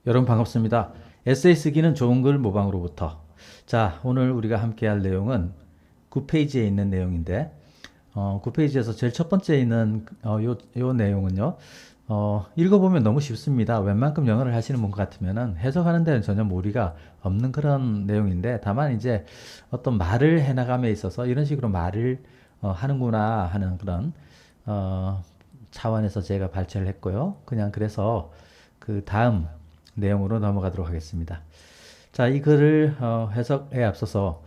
여러분 반갑습니다. 에세이 쓰기는 좋은 글 모방으로부터. 자, 오늘 우리가 함께 할 내용은 9페이지에 있는 내용인데, 9페이지에서 제일 첫 번째 있는 요 내용은요, 읽어보면 너무 쉽습니다. 웬만큼 영어를 하시는 분 같으면은 해석하는 데는 전혀 무리가 없는 그런 내용인데, 다만 이제 어떤 말을 해나감에 있어서 이런 식으로 말을 하는구나 하는 그런 차원에서 제가 발췌를 했고요. 그냥 그래서 그 다음 내용으로 넘어가도록 하겠습니다. 자, 이 글을 해석에 앞서서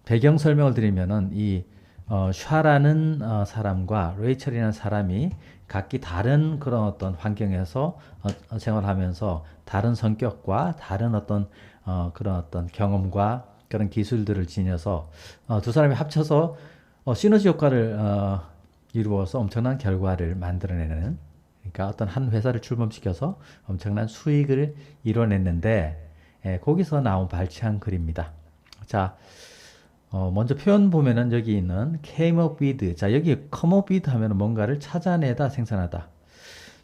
배경 설명을 드리면은 이 샤라는 사람과 레이첼이라는 사람이 각기 다른 그런 어떤 환경에서 생활하면서 다른 성격과 다른 어떤 그런 어떤 경험과 그런 기술들을 지녀서 두 사람이 합쳐서 시너지 효과를 이루어서 엄청난 결과를 만들어내는, 그러니까 어떤 한 회사를 출범시켜서 엄청난 수익을 이뤄냈는데, 거기서 나온 발췌한 글입니다. 자, 먼저 표현 보면은 여기 있는 came up with, 자, 여기 come up with 하면 뭔가를 찾아내다, 생산하다.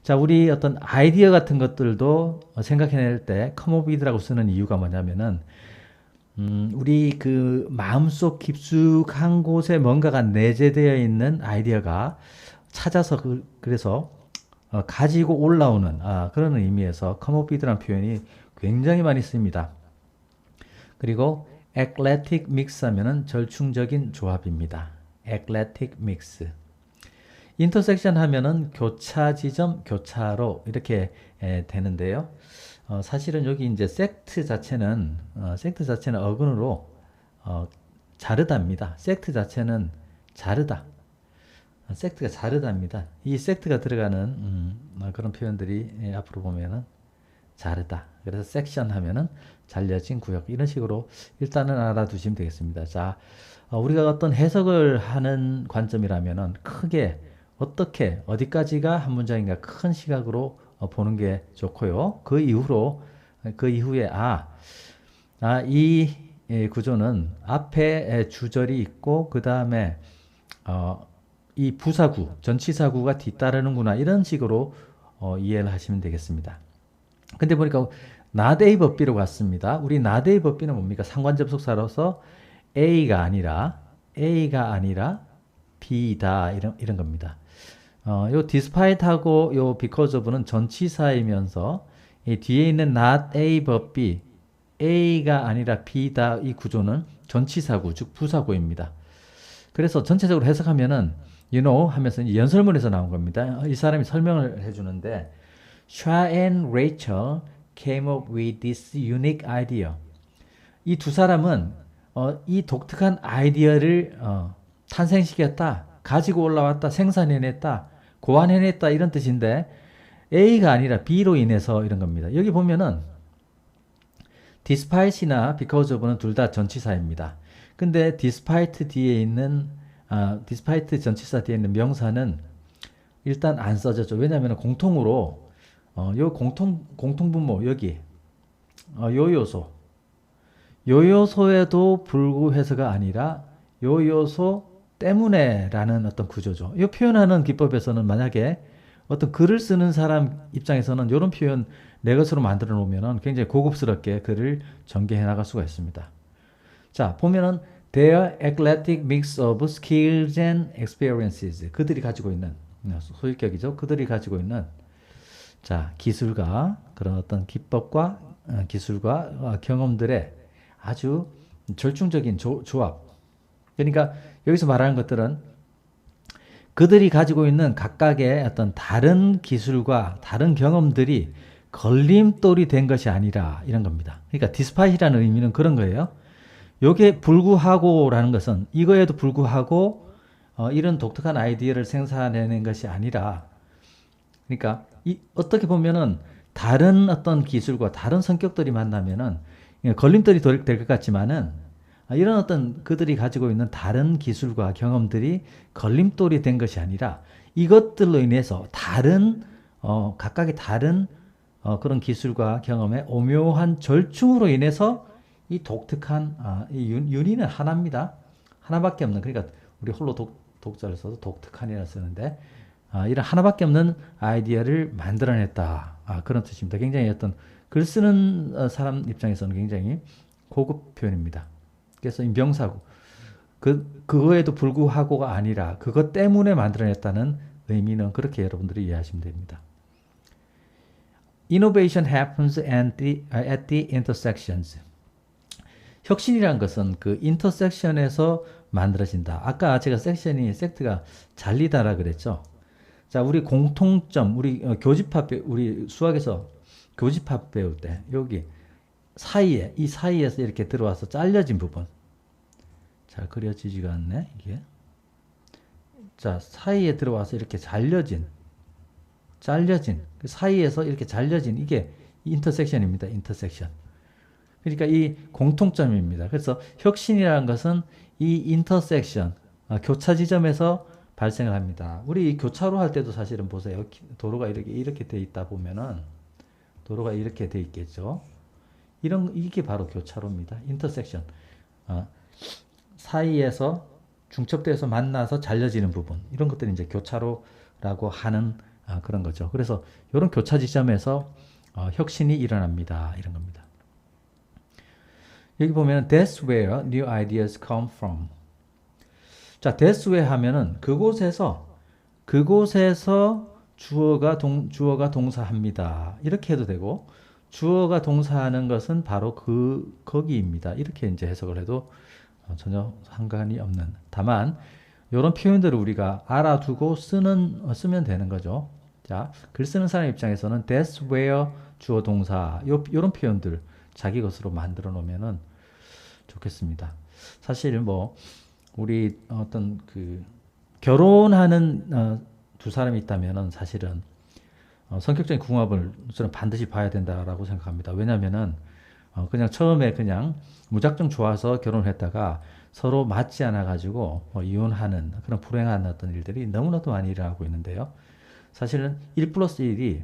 자, 우리 어떤 아이디어 같은 것들도 생각해낼 때 come up with라고 쓰는 이유가 뭐냐면은, 우리 그 마음속 깊숙한 곳에 뭔가가 내재되어 있는 아이디어가 찾아서 그래서 가지고 올라오는 그런 의미에서 come up with라는 표현이 굉장히 많이 씁니다. 그리고 eclectic mix 하면은 절충적인 조합입니다. eclectic mix. 인터섹션 하면은 교차 지점, 교차로 이렇게 되는데요. 사실은 여기 이제 섹트 자체는 어근으로 자르다입니다. 섹트 자체는 자르다. 섹트가 자르다입니다. 이 섹트가 들어가는 그런 표현들이 앞으로 보면은 자르다. 그래서 섹션 하면은 잘려진 구역, 이런 식으로 일단은 알아두시면 되겠습니다. 자, 우리가 어떤 해석을 하는 관점이라면은 크게 어떻게 어디까지가 한 문장인가 큰 시각으로 보는 게 좋고요. 그 이후에 이 구조는 앞에 주절이 있고 그 다음에 이 부사구, 전치사구가 뒤따르는구나, 이런 식으로 이해를 하시면 되겠습니다. 근데 보니까 not a 법비로 갔습니다. 우리 not a 법비는 뭡니까? 상관접속사로서 A가 아니라 B다, 이런 겁니다. 요 despite하고 요 because of는 전치사이면서 이 뒤에 있는 not A but B, A가 아니라 B다, 이 구조는 전치사구, 즉 부사구입니다. 그래서 전체적으로 해석하면은 you know 하면서 연설문에서 나온 겁니다. 이 사람이 설명을 해주는데, Shah and Rachel came up with this unique idea. 이 두 사람은 이 독특한 아이디어를 탄생시켰다, 가지고 올라왔다, 생산해냈다, 고안해냈다, 이런 뜻인데 A가 아니라 B로 인해서 이런 겁니다. 여기 보면은 despite이나 because of는 둘 다 전치사입니다. 근데 despite 전치사 뒤에 있는 명사는 일단 안 써졌죠. 왜냐하면 공통으로 요 공통분모 여기 요 요소에도 불구해서가 아니라 요 요소 때문에라는 어떤 구조죠. 이 표현하는 기법에서는 만약에 어떤 글을 쓰는 사람 입장에서는 이런 표현 내 것으로 만들어 놓으면 굉장히 고급스럽게 글을 전개해 나갈 수가 있습니다. 자, 보면은 their eclectic mix of skills and experiences, 그들이 가지고 있는 소유격이죠. 그들이 가지고 있는 자, 기술과 그런 어떤 기법과 기술과 경험들의 아주 절충적인 조합. 그러니까 여기서 말하는 것들은 그들이 가지고 있는 각각의 어떤 다른 기술과 다른 경험들이 걸림돌이 된 것이 아니라, 이런 겁니다. 그러니까 despite이라는 의미는 그런 거예요. 요게 불구하고라는 것은 이거에도 불구하고 이런 독특한 아이디어를 생산해낸 것이 아니라, 그러니까 어떻게 보면은 다른 어떤 기술과 다른 성격들이 만나면은 걸림돌이 될 것 같지만은, 이런 어떤 그들이 가지고 있는 다른 기술과 경험들이 걸림돌이 된 것이 아니라 이것들로 인해서 각각의 다른 그런 기술과 경험의 오묘한 절충으로 인해서 이 독특한 이 윤희는 하나입니다. 하나밖에 없는, 그러니까 우리 홀로 독자를 써도 독특한이라 쓰는데, 이런 하나밖에 없는 아이디어를 만들어냈다, 그런 뜻입니다. 굉장히 어떤 글 쓰는 사람 입장에서는 굉장히 고급 표현입니다. 그래서 이 명사고 그거에도 불구하고가 아니라 그것 때문에 만들어냈다는 의미는 그렇게 여러분들이 이해하시면 됩니다. Innovation happens at the intersections. 혁신이란 것은 그 인터섹션에서 만들어진다. 아까 제가 섹트가 잘리다라 그랬죠. 자, 우리 공통점, 우리 교집합, 우리 수학에서 교집합 배울 때 여기 사이에, 이 사이에서 이렇게 들어와서 잘려진 부분. 잘 그려지지가 않네, 이게. 자, 사이에 들어와서 이렇게 잘려진 그 사이에서 이렇게 잘려진 이게 인터섹션입니다. 인터섹션. 그러니까 이 공통점입니다. 그래서 혁신이라는 것은 이 인터섹션, 교차 지점에서 발생을 합니다. 우리 교차로 할 때도 사실은 보세요. 도로가 이렇게 돼 있다 보면은 도로가 이렇게 돼 있겠죠. 이게 바로 교차로입니다. 인터섹션. 사이에서 중첩돼서 만나서 잘려지는 부분. 이런 것들이 이제 교차로라고 하는 그런 거죠. 그래서 이런 교차 지점에서 혁신이 일어납니다. 이런 겁니다. 여기 보면 that's where new ideas come from. 자, that's where 하면은 그곳에서 주어가 동사합니다. 이렇게 해도 되고 주어가 동사하는 것은 바로 거기입니다. 이렇게 이제 해석을 해도 전혀 상관이 없는. 다만 이런 표현들을 우리가 알아두고 쓰면 되는 거죠. 자, 글 쓰는 사람 입장에서는 that's where 주어 동사 이런 표현들 자기 것으로 만들어 놓으면은 좋겠습니다. 사실 뭐 우리 어떤 그 결혼하는 두 사람이 있다면은 사실은 성격적인 궁합을 저는 반드시 봐야 된다라고 생각합니다. 왜냐면은 그냥 처음에 그냥 무작정 좋아서 결혼을 했다가 서로 맞지 않아 가지고 이혼하는 그런 불행한 어떤 일들이 너무나도 많이 일어나고 있는데요. 사실은 1 플러스 1이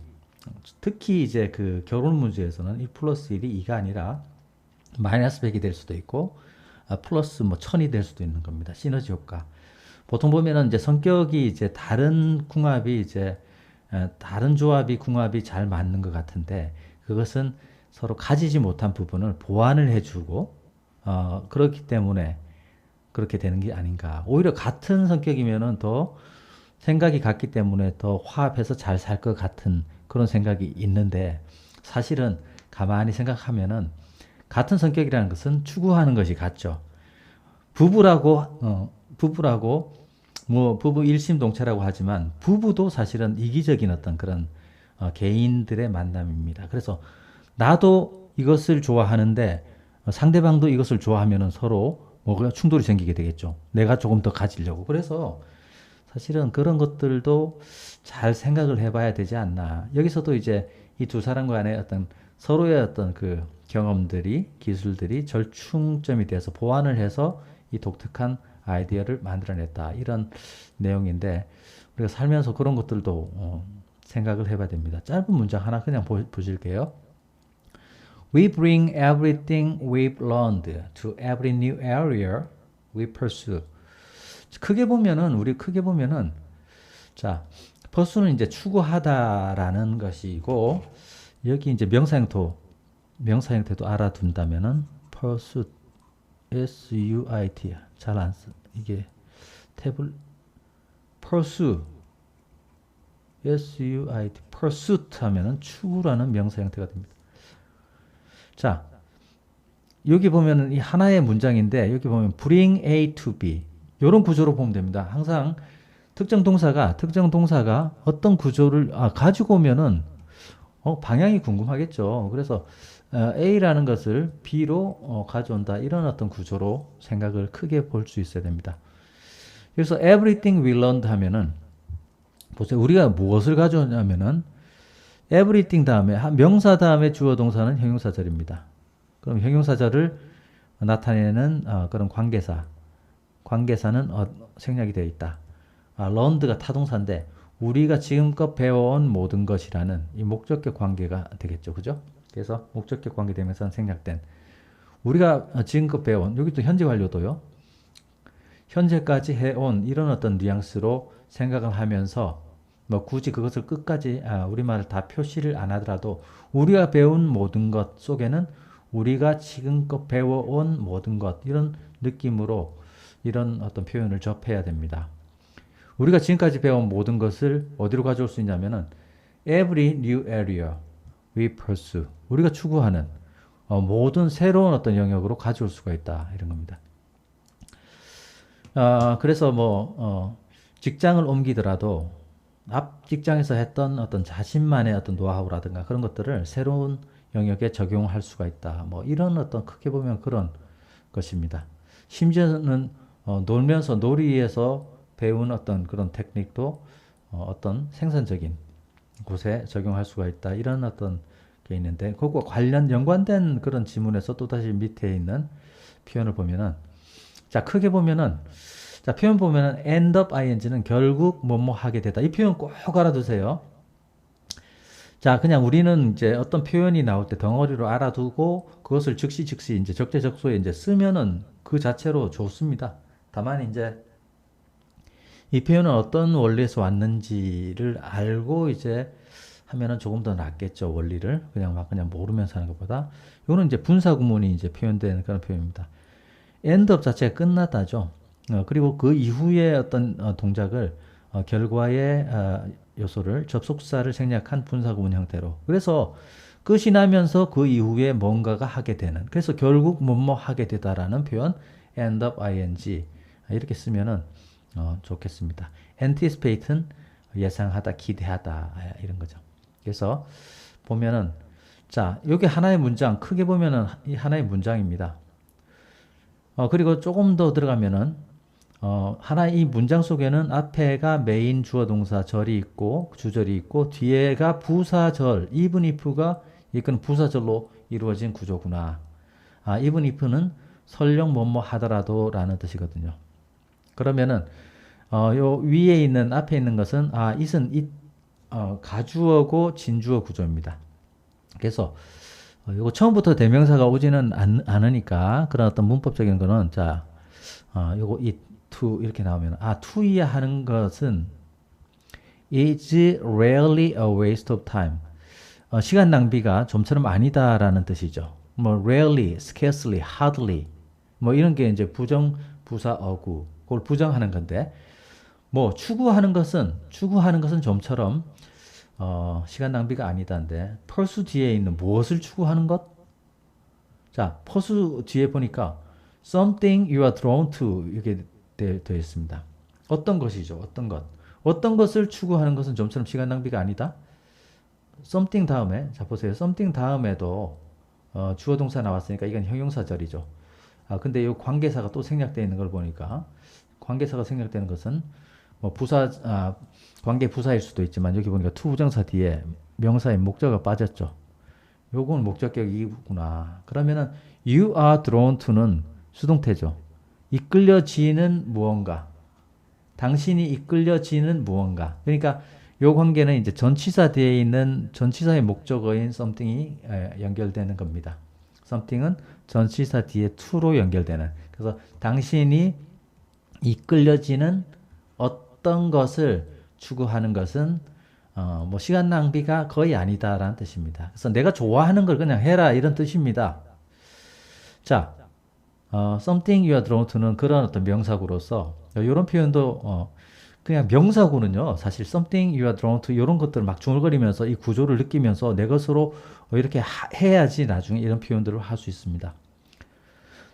특히 이제 그 결혼 문제에서는 1 플러스 1이 2가 아니라 마이너스 100이 될 수도 있고 플러스 1000이 될 수도 있는 겁니다. 시너지 효과. 보통 보면은 이제 성격이 이제 다른 궁합이 이제 다른 조합이 궁합이 잘 맞는 것 같은데 그것은 서로 가지지 못한 부분을 보완을 해주고 그렇기 때문에 그렇게 되는 게 아닌가. 오히려 같은 성격이면은 더 생각이 같기 때문에 더 화합해서 잘 살 것 같은 그런 생각이 있는데 사실은 가만히 생각하면은 같은 성격이라는 것은 추구하는 것이 같죠. 부부라고 뭐 부부 일심동체라고 하지만 부부도 사실은 이기적인 어떤 그런 개인들의 만남입니다. 그래서 나도 이것을 좋아하는데 상대방도 이것을 좋아하면은 서로 뭐가 충돌이 생기게 되겠죠. 내가 조금 더 가지려고. 그래서 사실은 그런 것들도 잘 생각을 해봐야 되지 않나. 여기서도 이제 이 두 사람 간의 어떤 서로의 어떤 그 경험들이, 기술들이 절충점이 돼서 보완을 해서 이 독특한 아이디어를 만들어냈다. 이런 내용인데 우리가 살면서 그런 것들도 생각을 해봐야 됩니다. 짧은 문장 하나 그냥 보실게요. We bring everything we've learned to every new area we pursue. 크게 보면은 자, pursue는 이제 추구하다라는 것이고 여기 이제 명사 형태도 알아둔다면은 pursuit S-U-I-T 잘 안 쓰. 이게 탭을 pursue S-U-I-T pursuit 하면은 추구라는 명사 형태가 됩니다. 자, 여기 보면은 이 하나의 문장인데 여기 보면 bring A to B 이런 구조로 보면 됩니다. 항상 특정 동사가 어떤 구조를 가지고 오면은 방향이 궁금하겠죠. 그래서 A라는 것을 B로 가져온다. 이런 어떤 구조로 생각을 크게 볼 수 있어야 됩니다. 그래서 everything we learned 하면은 보세요. 우리가 무엇을 가져오냐면은 everything 다음에 명사 다음에 주어 동사는 형용사절입니다. 그럼 형용사절을 나타내는 그런 관계사는 생략이 되어 있다. learned가 타동사인데 우리가 지금껏 배워온 모든 것이라는 이 목적격 관계가 되겠죠. 그죠? 그래서 목적격 관계 되면서 생략된 우리가 지금껏 배워온 여기 또 현재 완료도요. 현재까지 해온 이런 어떤 뉘앙스로 생각을 하면서 뭐 굳이 그것을 끝까지 우리말을 다 표시를 안 하더라도 우리가 배운 모든 것 속에는 우리가 지금껏 배워온 모든 것 이런 느낌으로 이런 어떤 표현을 접해야 됩니다. 우리가 지금까지 배운 모든 것을 어디로 가져올 수 있냐면은 every new area we pursue 우리가 추구하는 모든 새로운 어떤 영역으로 가져올 수가 있다 이런 겁니다. 그래서 뭐 직장을 옮기더라도 앞 직장에서 했던 어떤 자신만의 어떤 노하우라든가 그런 것들을 새로운 영역에 적용할 수가 있다. 뭐 이런 어떤 크게 보면 그런 것입니다. 심지어는 놀면서 놀이에서 배운 어떤 그런 테크닉도 어떤 생산적인 곳에 적용할 수가 있다. 이런 어떤 게 있는데 그것과 관련 연관된 그런 지문에서 또다시 밑에 있는 표현을 보면은 자 크게 보면은 자 표현 보면은 end up ing는 결국 뭐뭐 하게 되다. 이 표현 꼭 알아두세요. 자 그냥 우리는 이제 어떤 표현이 나올 때 덩어리로 알아두고 그것을 즉시 이제 적재적소에 이제 쓰면은 그 자체로 좋습니다. 다만 이제 이 표현은 어떤 원리에서 왔는지를 알고 이제 하면은 조금 더 낫겠죠. 원리를 그냥 모르면서 하는 것보다 이거는 이제 분사 구문이 이제 표현되는 그런 표현입니다. end up 자체가 끝났다죠. 그리고 그 이후에 어떤 동작을 결과의 요소를 접속사를 생략한 분사 구문 형태로 그래서 끝이 나면서 그 이후에 뭔가가 하게 되는 그래서 결국 뭐뭐 하게 되다라는 표현 end up ing 이렇게 쓰면은 좋겠습니다. anticipate는 예상하다, 기대하다 이런 거죠. 그래서 보면은 자, 여기 하나의 문장 크게 보면은 이 하나의 문장입니다. 그리고 조금 더 들어가면은 하나의 이 문장 속에는 앞에가 메인 주어 동사 절이 있고 주절이 있고 뒤에가 부사절 even if가 이건 부사절로 이루어진 구조구나. even if는 설령 뭐뭐 하더라도 라는 뜻이거든요. 그러면은 요 위에 있는 앞에 있는 것은 it은 it 가주어고 진주어 구조입니다. 그래서 이거 처음부터 대명사가 오지는 않으니까 그런 어떤 문법적인 거는 자 요거 it to 이렇게 나오면 to이야 하는 것은 is rarely a waste of time 시간 낭비가 좀처럼 아니다라는 뜻이죠. 뭐 rarely, scarcely, hardly 뭐 이런 게 이제 부정 부사 어구 그걸 부정하는 건데 뭐 추구하는 것은 좀처럼 시간 낭비가 아니다인데 pursue 뒤에 있는 무엇을 추구하는 것? 자, pursue 뒤에 보니까 something you are drawn to 이렇게 되어 있습니다. 어떤 것이죠? 어떤 것? 어떤 것을 추구하는 것은 좀처럼 시간 낭비가 아니다. something 다음에 자 보세요. something 다음에도 주어 동사 나왔으니까 이건 형용사절이죠. 근데 이 관계사가 또 생략되어 있는 걸 보니까 관계사가 생략되는 것은 뭐 부사 관계 부사일 수도 있지만 여기 보니까 to 부정사 뒤에 명사의 목적어가 빠졌죠. 요건 목적격이구나. 그러면은 you are drawn to는 수동태죠. 이끌려지는 무언가. 당신이 이끌려지는 무언가. 그러니까 요 관계는 이제 전치사 뒤에 있는 전치사의 목적어인 something이 연결되는 겁니다. something은 전치사 뒤에 to로 연결되는. 그래서 당신이 이끌려지는 어떤 것을 추구하는 것은 뭐 시간 낭비가 거의 아니다라는 뜻입니다. 그래서 내가 좋아하는 걸 그냥 해라 이런 뜻입니다. 자, something you are drawn to는 그런 어떤 명사구로서 이런 표현도 그냥 명사구는요. 사실 something you are drawn to 이런 것들을 막 중얼거리면서 이 구조를 느끼면서 내 것으로 이렇게 해야지 나중에 이런 표현들을 할 수 있습니다.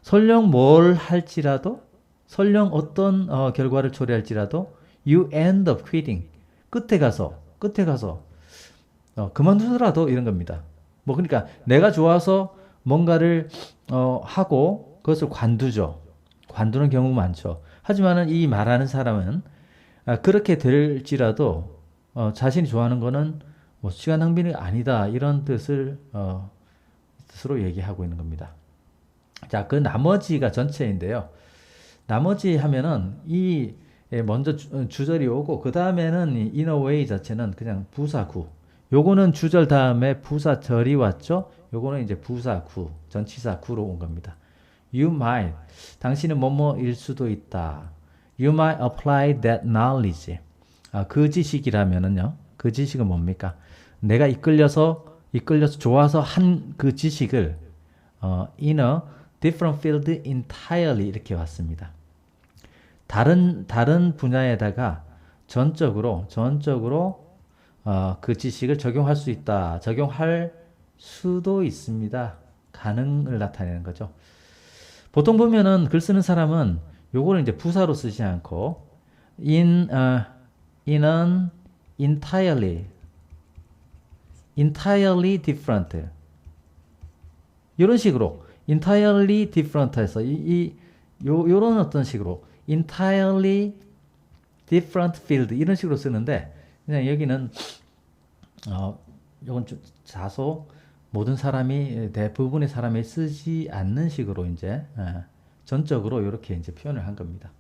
설령 뭘 할지라도 설령 어떤 결과를 초래할지라도 you end up quitting 끝에 가서 그만두더라도 이런 겁니다. 뭐 그러니까 내가 좋아서 뭔가를 하고 그것을 관두죠. 관두는 경우 많죠. 하지만은 이 말하는 사람은 그렇게 될지라도 자신이 좋아하는 거는 뭐 시간 낭비는 아니다 이런 뜻으로 얘기하고 있는 겁니다. 자, 그 나머지가 전체인데요. 나머지 하면은 이 먼저 주절이 오고 그 다음에는 in a way 자체는 그냥 부사구. 요거는 주절 다음에 부사절이 왔죠. 요거는 이제 부사구, 전치사 구로 온 겁니다. You might, 당신은 뭐뭐일 수도 있다. You might apply that knowledge. 그 지식이라면은요. 그 지식은 뭡니까? 내가 이끌려서 좋아서 한 그 지식을 in a different field entirely 이렇게 왔습니다. 다른 분야에다가 전적으로 그 지식을 적용할 수 있다. 적용할 수도 있습니다. 가능을 나타내는 거죠. 보통 보면은 글 쓰는 사람은 요거를 이제 부사로 쓰지 않고 in an entirely different 이런 식으로 entirely different해서 요런 어떤 식으로 entirely different field 이런 식으로 쓰는데 그냥 여기는 요건 좀 다소 모든 사람이 대부분의 사람이 쓰지 않는 식으로 이제 전적으로 이렇게 이제 표현을 한 겁니다.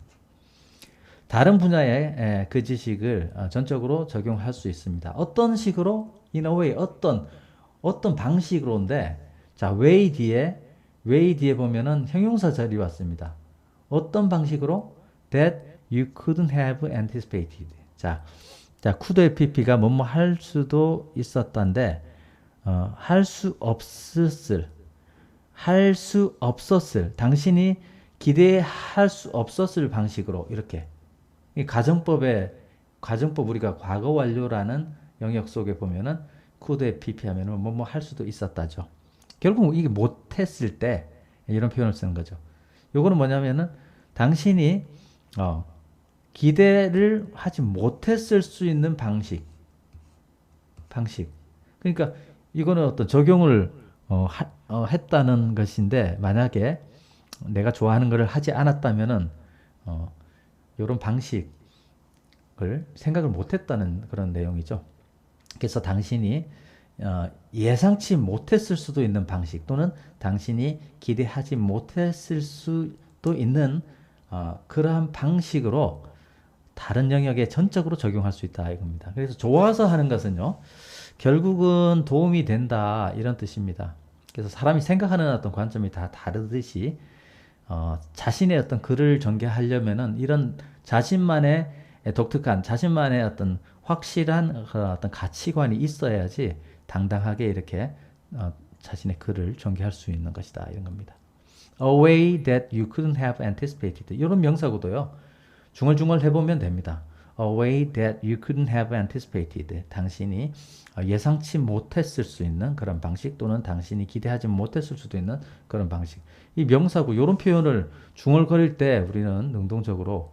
다른 분야에 그 지식을 전적으로 적용할 수 있습니다. 어떤 식으로? In a way, 어떤 방식으로인데, 자, way 뒤에 보면은 형용사 자리 왔습니다. 어떤 방식으로? That you couldn't have anticipated. 자, could의 pp가 뭐뭐 할 수도 있었단데, 할 수 없었을, 당신이 기대할 수 없었을 방식으로 이렇게. 이 가정법 우리가 과거 완료라는 영역 속에 보면은 could의 pp 하면은 뭐뭐 할 수도 있었다죠. 결국 이게 못했을 때 이런 표현을 쓰는 거죠. 요거는 뭐냐면은 당신이 기대를 하지 못했을 수 있는 방식. 그러니까 이거는 어떤 적용을 했다는 것인데 만약에 내가 좋아하는 것을 하지 않았다면은 이런 방식을 생각을 못했다는 그런 내용이죠. 그래서 당신이 예상치 못했을 수도 있는 방식 또는 당신이 기대하지 못했을 수도 있는 그러한 방식으로 다른 영역에 전적으로 적용할 수 있다 이겁니다. 그래서 좋아서 하는 것은요. 결국은 도움이 된다 이런 뜻입니다. 그래서 사람이 생각하는 어떤 관점이 다 다르듯이 자신의 어떤 글을 전개하려면은 이런 자신만의 독특한 자신만의 어떤 확실한 어떤 가치관이 있어야지 당당하게 이렇게 자신의 글을 전개할 수 있는 것이다 이런 겁니다. A way that you couldn't have anticipated 이런 명사구도요. 중얼중얼 해보면 됩니다. A way that you couldn't have anticipated 당신이 예상치 못했을 수 있는 그런 방식 또는 당신이 기대하지 못했을 수도 있는 그런 방식. 이 명사구 이런 표현을 중얼거릴 때 우리는 능동적으로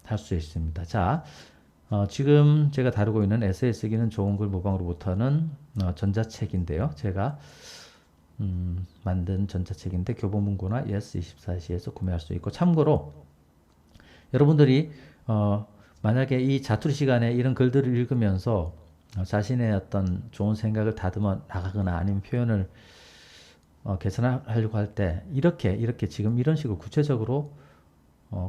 할 수 있습니다. 자, 지금 제가 다루고 있는 에세이 쓰기는 좋은 글 모방으로 못하는 전자책인데요. 제가 만든 전자책인데 교보문고나 yes24시에서 구매할 수 있고 참고로 여러분들이 만약에 이 자투리 시간에 이런 글들을 읽으면서 자신의 어떤 좋은 생각을 다듬어 나가거나 아니면 표현을 개선하려고 할 때 이렇게 지금 이런 식으로 구체적으로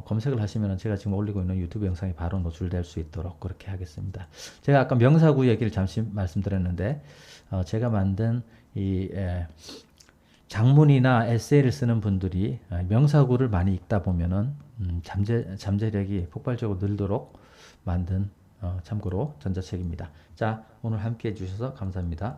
검색을 하시면 제가 지금 올리고 있는 유튜브 영상이 바로 노출될 수 있도록 그렇게 하겠습니다. 제가 아까 명사구 얘기를 잠시 말씀드렸는데 제가 만든 이 장문이나 에세이를 쓰는 분들이 명사구를 많이 읽다 보면은 잠재력이 폭발적으로 늘도록 만든 참고로 전자책입니다. 자, 오늘 함께 해주셔서 감사합니다.